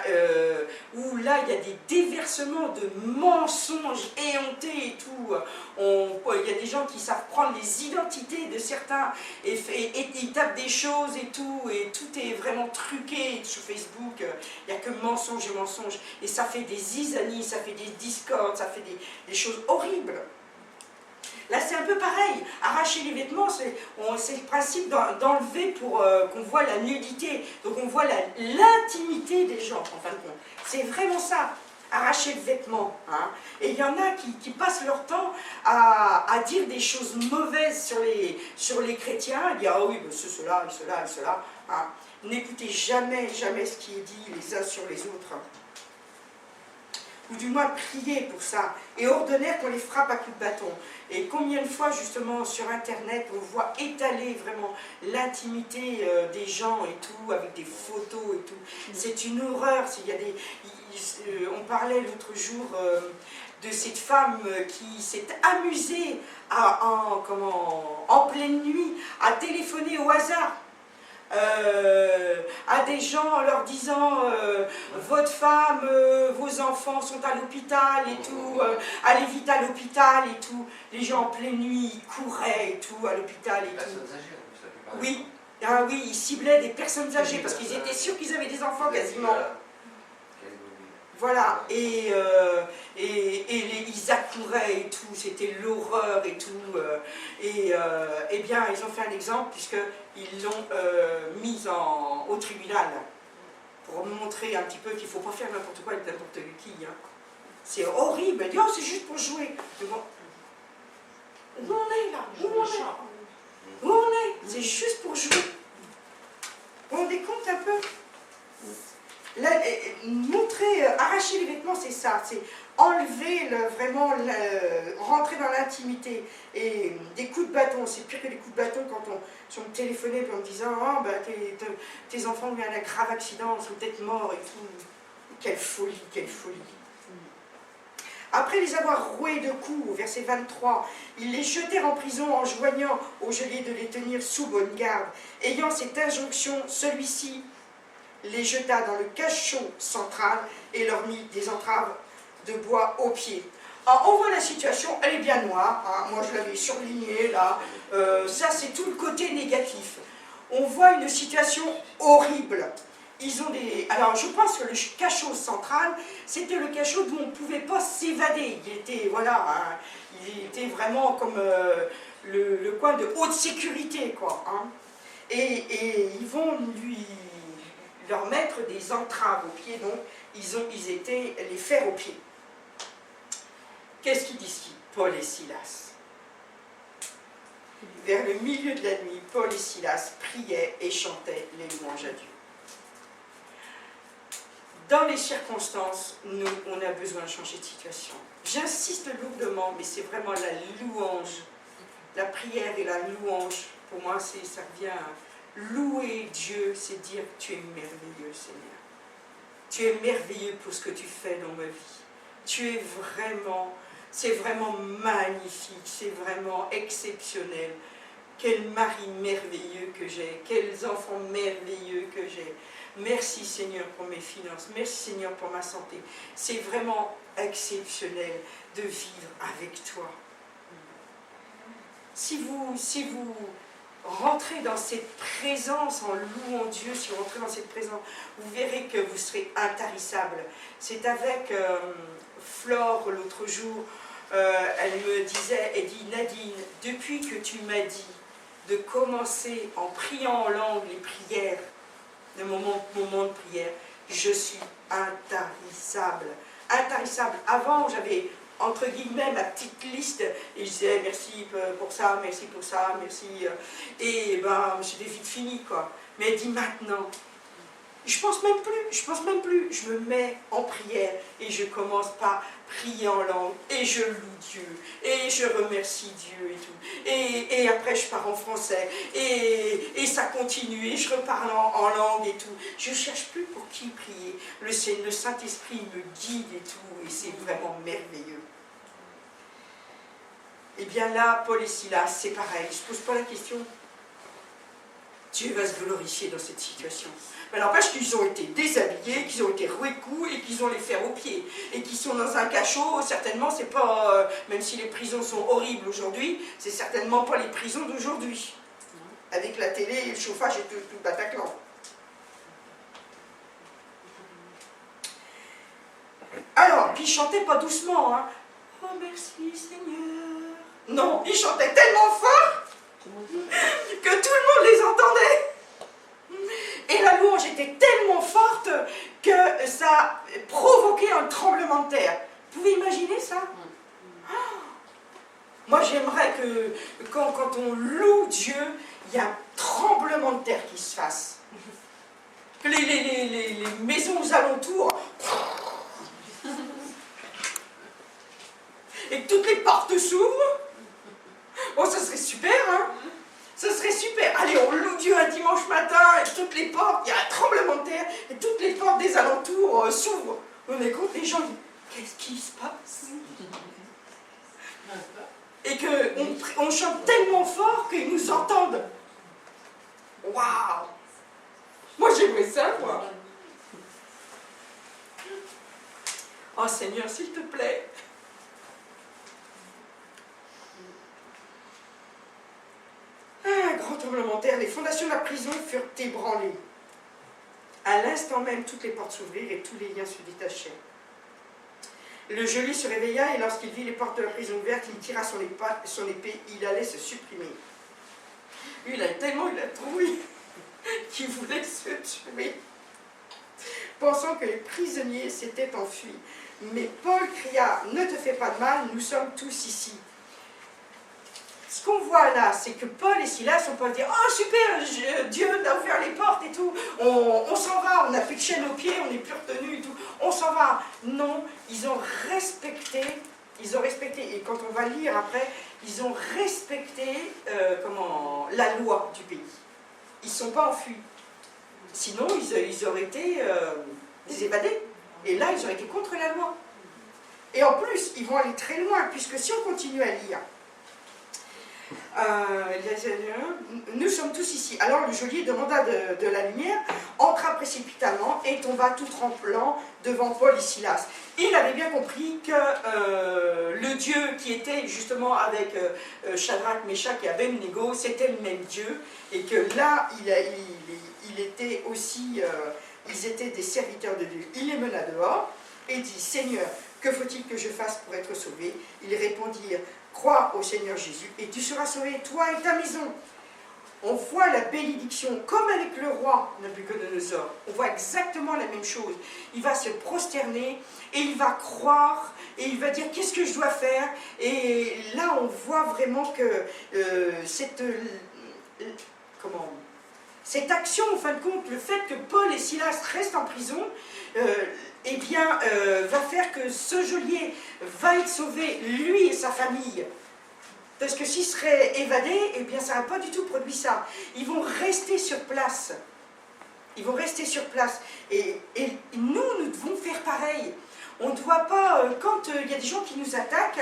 Speaker 1: où là il y a des déversements de mensonges éhontés et tout. Il y a des gens qui savent prendre les identités de certains et ils tapent des choses et tout est vraiment truqué sur Facebook. Il n'y a que mensonges et mensonges, et ça fait des zizanies, ça fait des discords, ça fait des choses horribles. Là, c'est un peu pareil. Arracher les vêtements, c'est le principe d'enlever pour qu'on voit la nudité. Donc, on voit l'intimité des gens, en fin de compte. C'est vraiment ça, arracher le vêtement. Hein. Et il y en a qui passent leur temps à dire des choses mauvaises sur les chrétiens, à dire « Ah oui, ben, cela, et cela, et cela. Hein. » N'écoutez jamais ce qui est dit les uns sur les autres. Ou du moins prier pour ça, et ordonnèrent qu'on les frappe à coups de bâton. Et combien de fois, justement, sur Internet, on voit étaler vraiment l'intimité des gens et tout, avec des photos et tout. C'est une horreur. On parlait l'autre jour de cette femme qui s'est amusée en pleine nuit à téléphoner au hasard. À des gens en leur disant votre femme, vos enfants sont à l'hôpital et tout, allez vite à l'hôpital et tout. Les gens en pleine nuit ils couraient et tout à l'hôpital et tout. Oui, ah oui, ils ciblaient des personnes âgées parce qu'ils étaient sûrs qu'ils avaient des enfants quasiment. Voilà, et ils accouraient et tout, c'était l'horreur et tout. Et bien, ils ont fait un exemple puisqu'ils l'ont mise au tribunal pour montrer un petit peu qu'il ne faut pas faire n'importe quoi avec n'importe qui. Hein. C'est horrible, elle dit, oh, c'est juste pour jouer. Mais bon, où on est là? Où on est? C'est juste pour jouer. Vous vous rendez compte un peu? Là, arracher les vêtements, c'est ça, c'est enlever rentrer dans l'intimité. Et des coups de bâton, c'est pire que des coups de bâton quand on me téléphonait en me disant « Oh, bah, tes enfants ont eu un grave accident, ils sont peut-être morts et tout. » Quelle folie, quelle folie. Après les avoir roués de coups, au verset 23, ils les jetèrent en prison en joignant au geôlier de les tenir sous bonne garde. Ayant cette injonction, celui-ci les jeta dans le cachot central et leur mit des entraves de bois aux pieds. Alors, on voit la situation, elle est bien noire, hein, moi je l'avais surligné là, ça c'est tout le côté négatif. On voit une situation horrible. Ils ont alors je pense que le cachot central, c'était le cachot d'où on ne pouvait pas s'évader. Il était, voilà, hein, il était vraiment comme le coin de haute sécurité, quoi. Hein. Et ils vont leur mettre des entraves aux pieds, donc ils étaient les fers aux pieds. Qu'est-ce qu'ils disent, Paul et Silas? Vers le milieu de la nuit, Paul et Silas priaient et chantaient les louanges à Dieu. Dans les circonstances, nous, on a besoin de changer de situation. J'insiste lourdement, mais c'est vraiment la louange. La prière et la louange, pour moi, ça revient à louer Dieu, c'est dire « Tu es merveilleux, Seigneur. Tu es merveilleux pour ce que tu fais dans ma vie. Tu es vraiment, c'est vraiment magnifique, c'est vraiment exceptionnel. Quel mari merveilleux que j'ai, quels enfants merveilleux que j'ai. Merci Seigneur pour mes finances, merci Seigneur pour ma santé. C'est vraiment exceptionnel de vivre avec toi. » Si vous rentrez dans cette présence en louant Dieu, si vous rentrez dans cette présence, vous verrez que vous serez intarissable. C'est avec Flore l'autre jour, elle me disait, elle dit « Nadine, depuis que tu m'as dit de commencer en priant en langue les prières, le moment de prière, je suis intarissable. Intarissable. Avant, j'avais, entre guillemets, ma petite liste, et je disais merci pour ça, merci, et ben, c'était vite fini, quoi. Mais elle dit maintenant, je pense même plus, je me mets en prière, et je commence par prier en langue, et je loue Dieu, et je remercie Dieu, et tout. Et après, je pars en français, et ça continue, et je reparle en langue, et tout. Je ne cherche plus pour qui prier. Le Saint-Esprit me guide, et tout, et c'est vraiment merveilleux. Et bien là, Paul et Silas, c'est pareil, ils ne se posent pas la question. Dieu va se glorifier dans cette situation. Mais n'empêche qu'ils ont été déshabillés, qu'ils ont été roués de coups et qu'ils ont les fers aux pieds. Et qu'ils sont dans un cachot, certainement, c'est pas, même si les prisons sont horribles aujourd'hui, c'est certainement pas les prisons d'aujourd'hui. Avec la télé, le chauffage et tout le Bataclan. Alors, puis ils chantaient pas doucement, hein. Oh merci Seigneur. Non, ils chantaient tellement fort que tout le monde les entendait. Et la louange était tellement forte que ça provoquait un tremblement de terre. Vous pouvez imaginer ça? Moi j'aimerais que quand on loue Dieu, il y a un tremblement de terre qui se fasse. Que les maisons aux alentours, et que toutes les portes s'ouvrent. Oh, ça serait super, hein? Ça serait super. Allez, on loue Dieu un dimanche matin, et toutes les portes, il y a un tremblement de terre, et toutes les portes des alentours s'ouvrent. On écoute, les gens disent, qu'est-ce qui se passe? Et qu'on chante tellement fort qu'ils nous entendent. Waouh! Moi, j'aimerais ça, moi. Oh Seigneur, s'il te plaît. Un grand tremblement de terre, les fondations de la prison furent ébranlées. À l'instant même, toutes les portes s'ouvrirent et tous les liens se détachèrent. Le geôlier se réveilla et lorsqu'il vit les portes de la prison ouvertes, il tira son épée, il allait se supprimer. Lui, il a tellement eu la trouille qu'il voulait se tuer, pensant que les prisonniers s'étaient enfuis. Mais Paul cria, ne te fais pas de mal, nous sommes tous ici. Ce qu'on voit là, c'est que Paul et Silas, on peut dire « Oh super, Dieu a ouvert les portes et tout, on s'en va, on n'a plus de chaîne aux pieds, on n'est plus retenu et tout, on s'en pas. Non, ils ont respecté, et quand on va lire après, ils ont respecté la loi du pays. Ils ne sont pas enfuis. Sinon, ils auraient été des évadés. Et là, ils auraient été contre la loi. Et en plus, ils vont aller très loin, puisque si on continue à lire, nous sommes tous ici. Alors le geôlier demanda de la lumière, entra précipitamment et tomba tout tremblant devant Paul et Silas. Il avait bien compris que le Dieu qui était justement avec Shadrach, Meshach et Abednego, c'était le même Dieu, et que là, il était aussi, ils étaient des serviteurs de Dieu. Il les mena dehors et dit, Seigneur, que faut-il que je fasse pour être sauvé? Ils répondirent, crois au Seigneur Jésus et tu seras sauvé, toi et ta maison. On voit la bénédiction, comme avec le roi Nabuchodonosor. On voit exactement la même chose. Il va se prosterner et il va croire et il va dire qu'est-ce que je dois faire. Et là, on voit vraiment que cette action, en fin de compte, le fait que Paul et Silas restent en prison, va faire que ce geôlier va être sauvé, lui et sa famille. Parce que s'ils seraient évadés, eh bien ça n'aurait pas du tout produit ça. Ils vont rester sur place. Ils vont rester sur place. Et nous devons faire pareil. On ne doit pas, quand il y a des gens qui nous attaquent,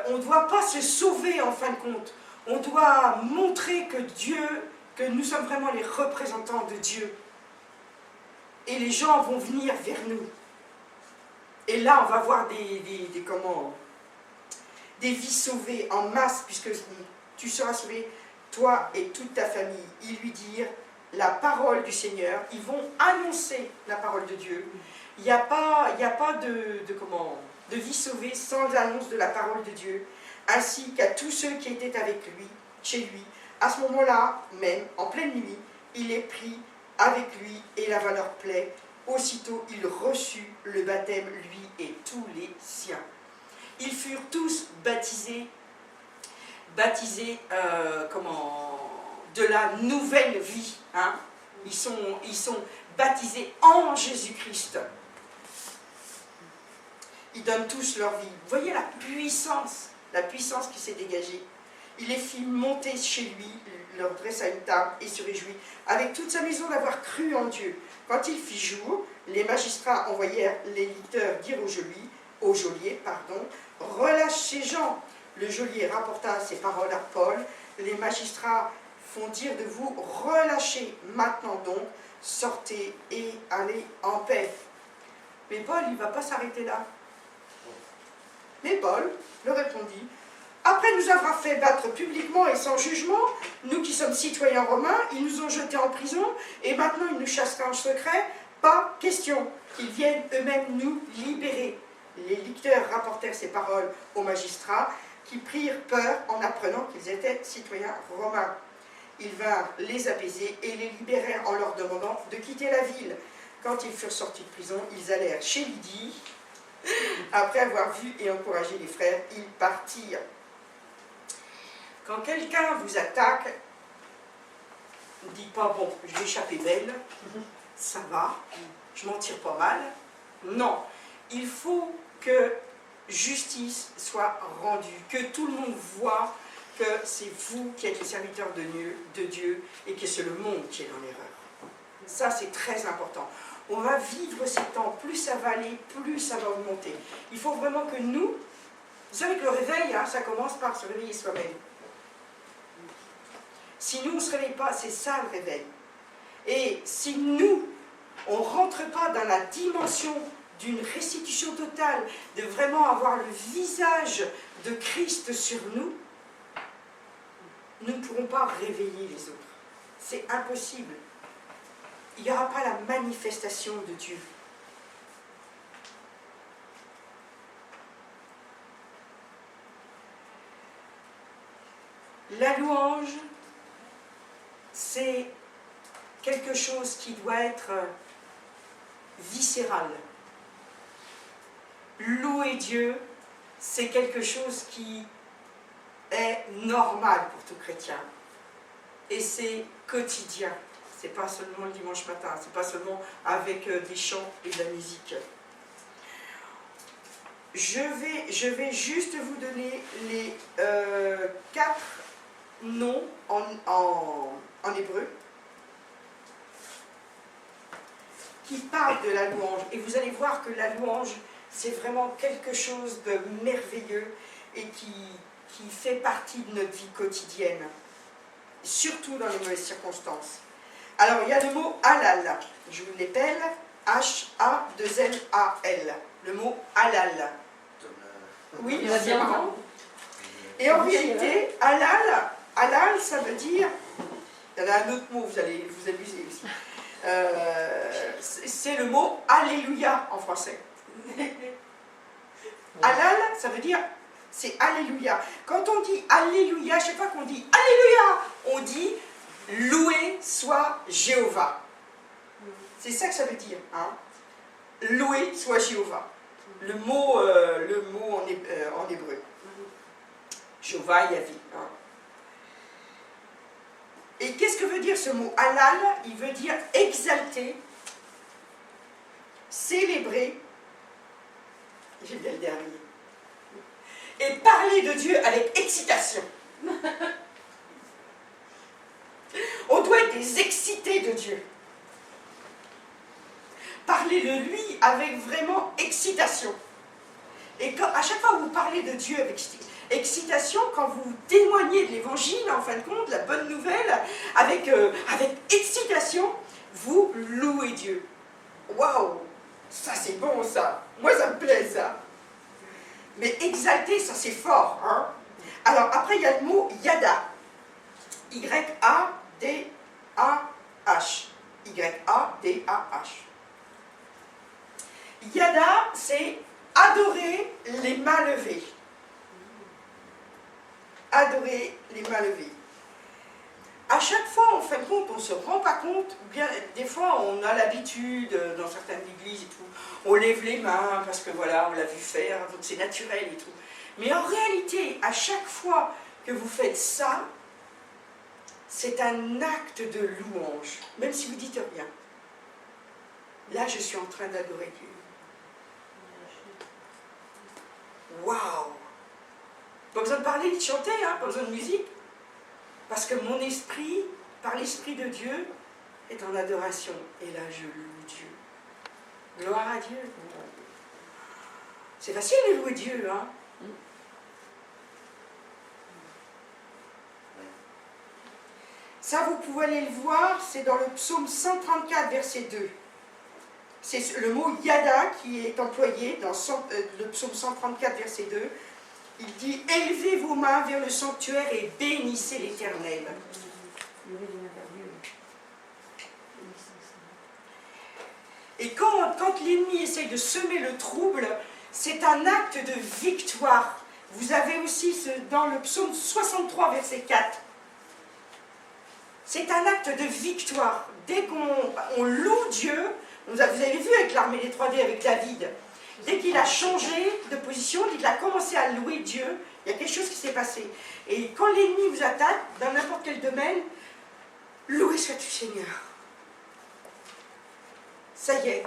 Speaker 1: on ne doit pas se sauver en fin de compte. On doit montrer que nous sommes vraiment les représentants de Dieu. Et les gens vont venir vers nous. Et là, on va voir des vies sauvées en masse, puisque tu seras sauvé, toi et toute ta famille. Ils lui dirent la parole du Seigneur. Ils vont annoncer la parole de Dieu. Il n'y a pas de vie sauvée sans l'annonce de la parole de Dieu, ainsi qu'à tous ceux qui étaient avec lui, chez lui. À ce moment-là, même, en pleine nuit, il est pris avec lui et la leur plaît. Aussitôt, il reçut le baptême, lui et tous les siens. Ils furent tous baptisés de la nouvelle vie. Hein? Ils sont baptisés en Jésus-Christ. Ils donnent tous leur vie. Vous voyez la puissance qui s'est dégagée. Il les fit monter chez lui, leur dressa une table et se réjouit, avec toute sa maison d'avoir cru en Dieu. Quand il fit jour, les magistrats envoyèrent les licteurs dire au geôlier, relâche ces gens. Le geôlier rapporta ces paroles à Paul. Les magistrats font dire de vous, relâchez maintenant donc, sortez et allez en paix. Mais Paul, il ne va pas s'arrêter là. Mais Paul leur répondit, après nous avoir fait battre publiquement et sans jugement, nous qui sommes citoyens romains, ils nous ont jetés en prison, et maintenant ils nous chasseraient en secret, pas question qu'ils viennent eux-mêmes nous libérer. Les licteurs rapportèrent ces paroles aux magistrats, qui prirent peur en apprenant qu'ils étaient citoyens romains. Ils vinrent les apaiser et les libérèrent en leur demandant de quitter la ville. Quand ils furent sortis de prison, ils allèrent chez Lydie. Après avoir vu et encouragé les frères, ils partirent. Quand quelqu'un vous attaque, ne dites pas, bon, je vais échapper belle, ça va, je m'en tire pas mal. Non, il faut que justice soit rendue, que tout le monde voit que c'est vous qui êtes les serviteurs de Dieu et que c'est le monde qui est dans l'erreur. Ça, c'est très important. On va vivre ces temps, plus ça va aller, plus ça va augmenter. Il faut vraiment que nous, vous savez que le réveil, ça commence par se réveiller soi-même. Si nous, on ne se réveille pas, c'est ça le réveil. Et si nous, on ne rentre pas dans la dimension d'une restitution totale, de vraiment avoir le visage de Christ sur nous, nous ne pourrons pas réveiller les autres. C'est impossible. Il n'y aura pas la manifestation de Dieu. La louange, c'est quelque chose qui doit être viscéral. Louer Dieu, c'est quelque chose qui est normal pour tout chrétien. Et c'est quotidien. C'est pas seulement le dimanche matin, c'est pas seulement avec des chants et de la musique. je vais juste vous donner les 4 noms en hébreu qui parlent de la louange. Et vous allez voir que la louange, c'est vraiment quelque chose de merveilleux et qui fait partie de notre vie quotidienne, surtout dans les mauvaises circonstances. Alors, il y a le mot halal. Je vous l'appelle H-A-2-L-A-L. Le mot halal. Oui, c'est marrant. Et en réalité, halal, ça veut dire... Il y en a un autre mot, vous allez vous amuser aussi. C'est le mot Alléluia en français. Halal, ça veut dire... C'est Alléluia. Quand on dit Alléluia, chaque fois qu'on dit Alléluia, on dit loué soit Jéhovah. C'est ça que ça veut dire. Hein? Loué soit Jéhovah. Le mot en hébreu. Jéhovah, Yavi. Hein? Et qu'est-ce que veut dire ce mot halal? Il veut dire exalter, célébrer. J'ai bien le dernier. Et parler de Dieu avec excitation. On doit être des excités de Dieu. Parler de lui avec vraiment excitation. Et à chaque fois que vous parlez de Dieu avec excitation, quand vous témoignez de l'évangile, en fin de compte, la bonne nouvelle, avec excitation, vous louez Dieu. Waouh! Ça c'est bon ça. Moi ça me plaît ça. Mais exalter, ça c'est fort. Hein? Alors après, il y a le mot yada. Y-A-D-A-H. Y-A-D-A-H. Yada, c'est adorer les mains levées. Adorer les mains levées. À chaque fois, en fin de compte, on ne se rend pas compte, ou bien des fois on a l'habitude, dans certaines églises et tout, on lève les mains parce que voilà, on l'a vu faire, donc c'est naturel et tout. Mais en réalité, à chaque fois que vous faites ça, c'est un acte de louange, même si vous ne dites rien. Là, je suis en train d'adorer Dieu. Waouh! Pas besoin de parler, de chanter, hein, pas besoin de musique. Parce que mon esprit, par l'Esprit de Dieu, est en adoration. Et là, je loue Dieu. Gloire à Dieu. C'est facile de louer Dieu, hein? Ça, vous pouvez aller le voir, c'est dans le psaume 134, verset 2. C'est le mot yada qui est employé dans le psaume 134, verset 2. Il dit « Élevez vos mains vers le sanctuaire et bénissez l'Éternel. » Et quand l'ennemi essaye de semer le trouble, c'est un acte de victoire. Vous avez aussi dans le psaume 63, verset 4. C'est un acte de victoire. Dès qu'on loue Dieu, vous avez vu avec l'armée des 3D, avec David, dès qu'il a changé de position, dès qu'il a commencé à louer Dieu, il y a quelque chose qui s'est passé. Et quand l'ennemi vous attaque, dans n'importe quel domaine, louez soit-tu Seigneur. Ça y est,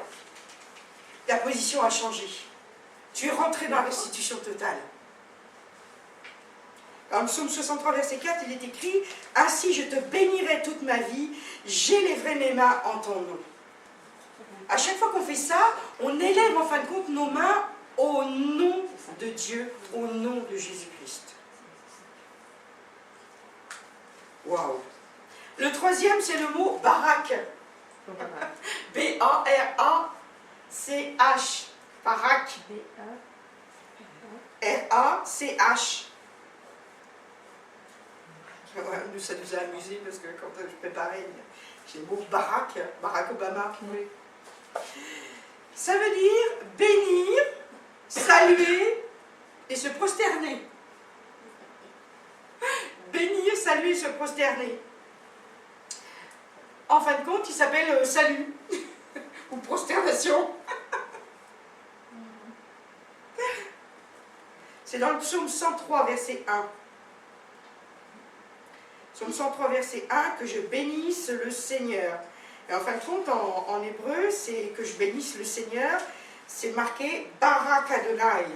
Speaker 1: ta position a changé. Tu es rentré dans la restitution totale. Dans le psaume 63, verset 4, il est écrit « Ainsi je te bénirai toute ma vie, j'élèverai mes mains en ton nom. » À chaque fois qu'on fait ça, on élève en fin de compte nos mains au nom de Dieu, au nom de Jésus-Christ. Waouh! Le troisième, c'est le mot barak. B-A-R-A-C-H. Barak. R-A-C-H. Nous, ça nous a amusé parce que quand je préparais, j'ai le mot Barack Obama. Oui. Ça veut dire bénir, saluer et se prosterner. Bénir, saluer et se prosterner. En fin de compte, il s'appelle salut ou prosternation. C'est dans le psaume 103, verset 1. Psaume 103, verset 1, que je bénisse le Seigneur. Et en fin de compte, en hébreu, c'est que je bénisse le Seigneur, c'est marqué Barak Adonai.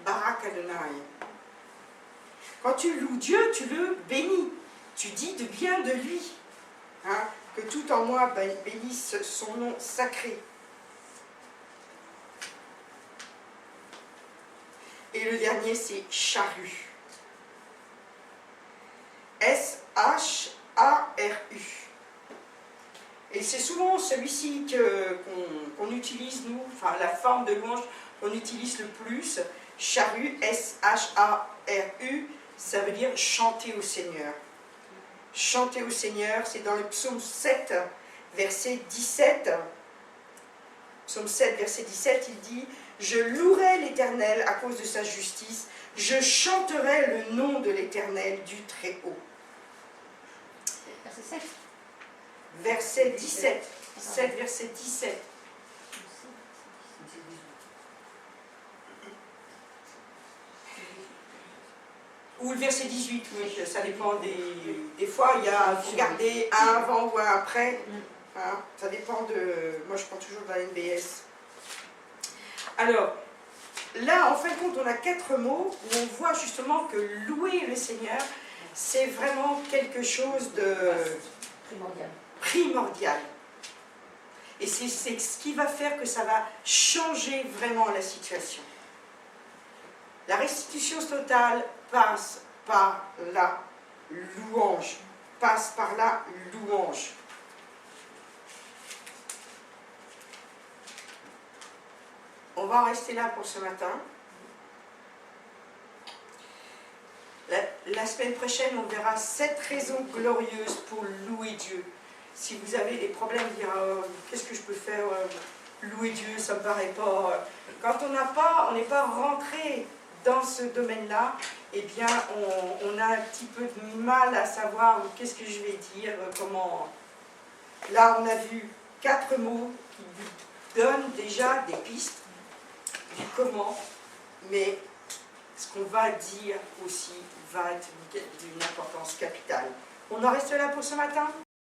Speaker 1: Barak Adonai. Quand tu loues Dieu, tu le bénis. Tu dis de bien de lui. Hein, que tout en moi bénisse son nom sacré. Et le dernier, c'est charrue. S-H-A-R-U. Et c'est souvent celui-ci qu'on utilise, nous, enfin la forme de louange qu'on utilise le plus. Charrue, S-H-A-R-U, ça veut dire chanter au Seigneur. Chanter au Seigneur, c'est dans le psaume 7, verset 17. Psaume 7, verset 17, il dit « Je louerai l'Éternel à cause de sa justice, je chanterai le nom de l'Éternel du Très-Haut. »
Speaker 2: Verset 7.
Speaker 1: Verset 17. 7, verset 17. Ou le verset 18, oui, ça dépend des fois, il faut garder un avant ou un après. Hein, ça dépend de... Moi, je prends toujours dans la NBS. Alors, là, en fin de compte, on a 4 mots où on voit justement que louer le Seigneur, c'est vraiment quelque chose de primordial. Et c'est ce qui va faire que ça va changer vraiment la situation. La restitution totale passe par la louange. Passe par la louange. On va en rester là pour ce matin. La semaine prochaine, on verra 7 raisons glorieuses pour louer Dieu. Si vous avez des problèmes, dire qu'est-ce que je peux faire, louer Dieu, ça ne me paraît pas. Quand on n'est pas rentré dans ce domaine-là, eh bien, on a un petit peu de mal à savoir qu'est-ce que je vais dire, comment. Là, on a vu 4 mots qui donnent déjà des pistes du comment, mais ce qu'on va dire aussi va être d'une importance capitale. On en reste là pour ce matin ?